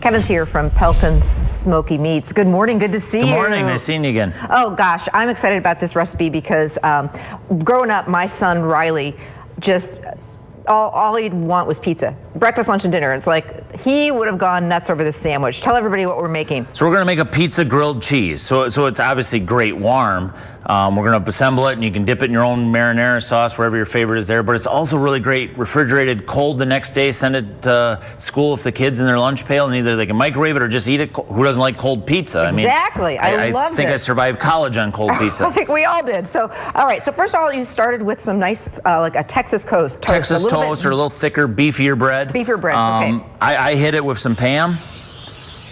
Kevin's here from Pelkins Smokey Meats. Good morning, good to see you. Good morning, nice seeing you again. Oh gosh, I'm excited about this recipe because growing up, my son Riley just all he'd want was pizza. Breakfast, lunch, and dinner. It's like he would have gone nuts over this sandwich. Tell everybody what we're making. So we're going to make a pizza grilled cheese. So it's obviously great warm. We're going to assemble it, and you can dip it in your own marinara sauce, wherever your favorite is there. But it's also really great refrigerated cold the next day. Send it to school if the kid's in their lunch pail, and either they can microwave it or just eat it. Who doesn't like cold pizza? Exactly. I love it. I think I survived college on cold pizza. I think we all did. So, all right. So first of all, you started with some nice, like a Texas toast. Texas toast or a little thicker, beefier bread. Beefier bread, okay. I hit it with some Pam.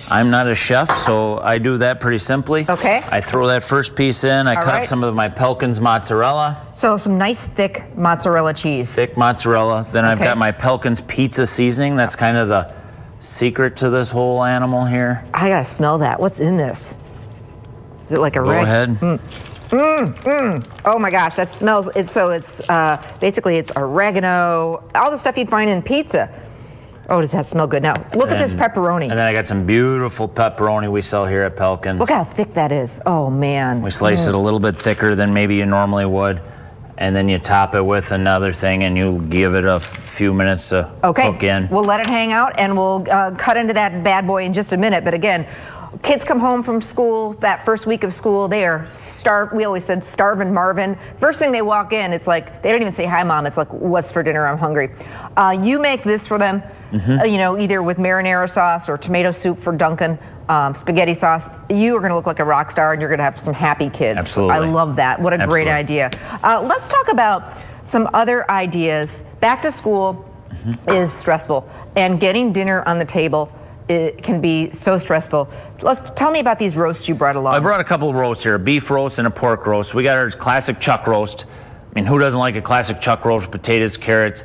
I'm not a chef, so I do that pretty simply. Okay. I throw that first piece in. I cut up some of my Pelkins mozzarella. So some nice thick mozzarella cheese. Thick mozzarella. Then I've got my Pelkins pizza seasoning. That's kind of the secret to this whole animal here. I gotta smell that. What's in this? Is it like a Go ahead. Oh my gosh, that smells. Basically it's oregano, all the stuff you'd find in pizza. Oh, does that smell good? Now, look at this pepperoni. And then I got some beautiful pepperoni we sell here at Pelkins. Look how thick that is. Oh, man. We slice it a little bit thicker than maybe you normally would. And then you top it with another thing, and you give it a few minutes to cook in. We'll let it hang out, and we'll cut into that bad boy in just a minute. But again, kids come home from school, that first week of school, they are starved. We always said starving Marvin. First thing they walk in, it's like, they don't even say, hi, Mom. It's like, what's for dinner? I'm hungry. You make this for them, you know, either with marinara sauce or tomato soup for Duncan, spaghetti sauce. You are going to look like a rock star, and you're going to have some happy kids. Absolutely. I love that. What a great idea. Let's talk about some other ideas. Back to school is stressful, and getting dinner on the table, it can be so stressful. Tell me about these roasts you brought along. I brought a couple of roasts here, a beef roast and a pork roast. We got our classic chuck roast. I mean, who doesn't like a classic chuck roast, potatoes, carrots?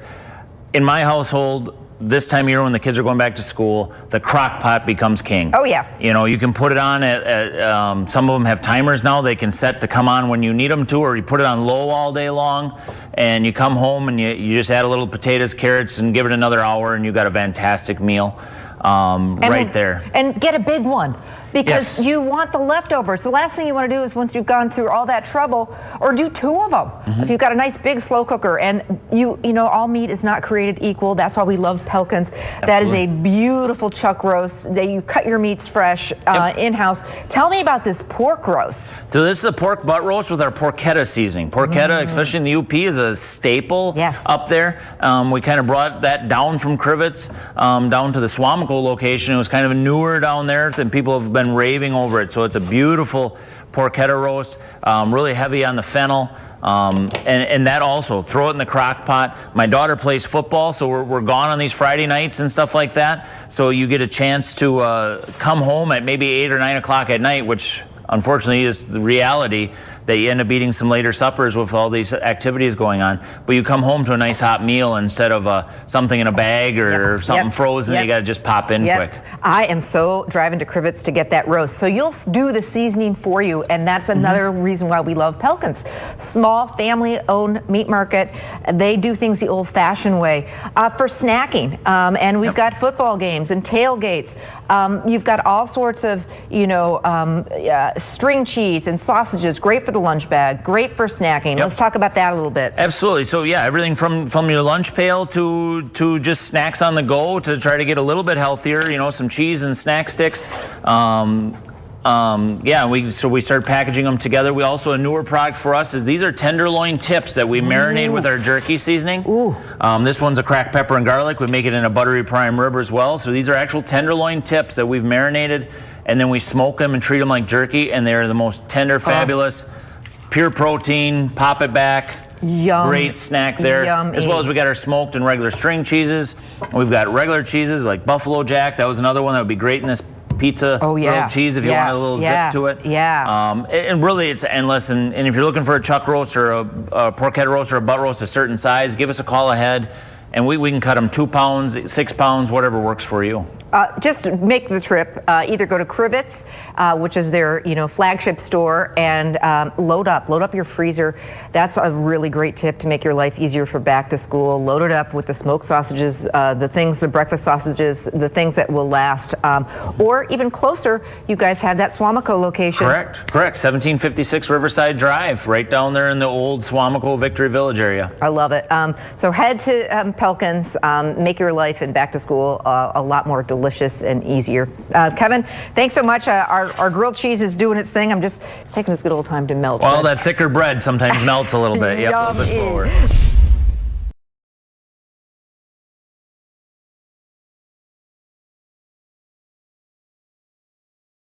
In my household, this time of year when the kids are going back to school, the crock pot becomes king. Oh, yeah. You know, you can put it on some of them have timers now. They can set to come on when you need them to, or you put it on low all day long, and you come home and you just add a little potatoes, carrots, and give it another hour, and you got a fantastic meal. Right there. And get a big one, because you want the leftovers. The last thing you want to do is, once you've gone through all that trouble, or do two of them. If you've got a nice big slow cooker, and you know, all meat is not created equal. That's why we love Pelkins. That is a beautiful chuck roast. You cut your meats fresh in-house. Tell me about this pork roast. So this is a pork butt roast with our porchetta seasoning. Porchetta, especially in the UP, is a staple up there. We kind of brought that down from Crivitz down to the Suamico location. It was kind of newer down there, and people have been raving over it. So it's a beautiful porchetta roast, really heavy on the fennel. And that also, throw it in the crock pot. My daughter plays football, so we're gone on these Friday nights and stuff like that. So you get a chance to come home at maybe 8 or 9 o'clock at night, which unfortunately is the reality, that you end up eating some later suppers with all these activities going on. But you come home to a nice hot meal instead of something in a bag or something frozen that you got to just pop in quick. I am so driving to Crivitz to get that roast. So you'll do the seasoning for you, and that's another reason why we love Pelkins. Small family-owned meat market. They do things the old-fashioned way. For snacking, and we've got football games and tailgates. You've got all sorts of, you know, string cheese and sausages, great for the lunch bag, great for snacking. Let's talk about that a little bit. Absolutely. So yeah, everything from your lunch pail to just snacks on the go to try to get a little bit healthier, you know, some cheese and snack sticks. We started packaging them together. We also, a newer product for us is these are Tenderloin tips that we marinate with our jerky seasoning. This one's a cracked pepper and garlic. We make it in a buttery prime rib as well. So these are actual Tenderloin tips that we've marinated, and then we smoke them and treat them like jerky, and they're the most tender, fabulous, pure protein. Pop it back. Yum. Great snack there. Yummy. As well as we got our smoked and regular string cheeses. We've got regular cheeses like Buffalo Jack. That was another one that would be great in this pizza grilled cheese if you want a little zip to it. And really it's endless. And if you're looking for a chuck roast or a porchetta roast or a butt roast a certain size, give us a call ahead, and we can cut them 2 pounds, 6 pounds, whatever works for you. Just make the trip. Either go to Crivitz, which is their flagship store, and load up your freezer. That's a really great tip to make your life easier for back to school. Load it up with the smoked sausages, the breakfast sausages, the things that will last. Or even closer, you guys have that Suamico location. Correct. 1756 Riverside Drive, right down there in the old Suamico Victory Village area. I love it. So head to Pelkins, make your life in back to school a lot more delicious and easier. Kevin, thanks so much. Our grilled cheese is doing its thing. It's taking this good old time to melt. Well, that thicker bread sometimes melts a little bit. Yep, a little bit slower.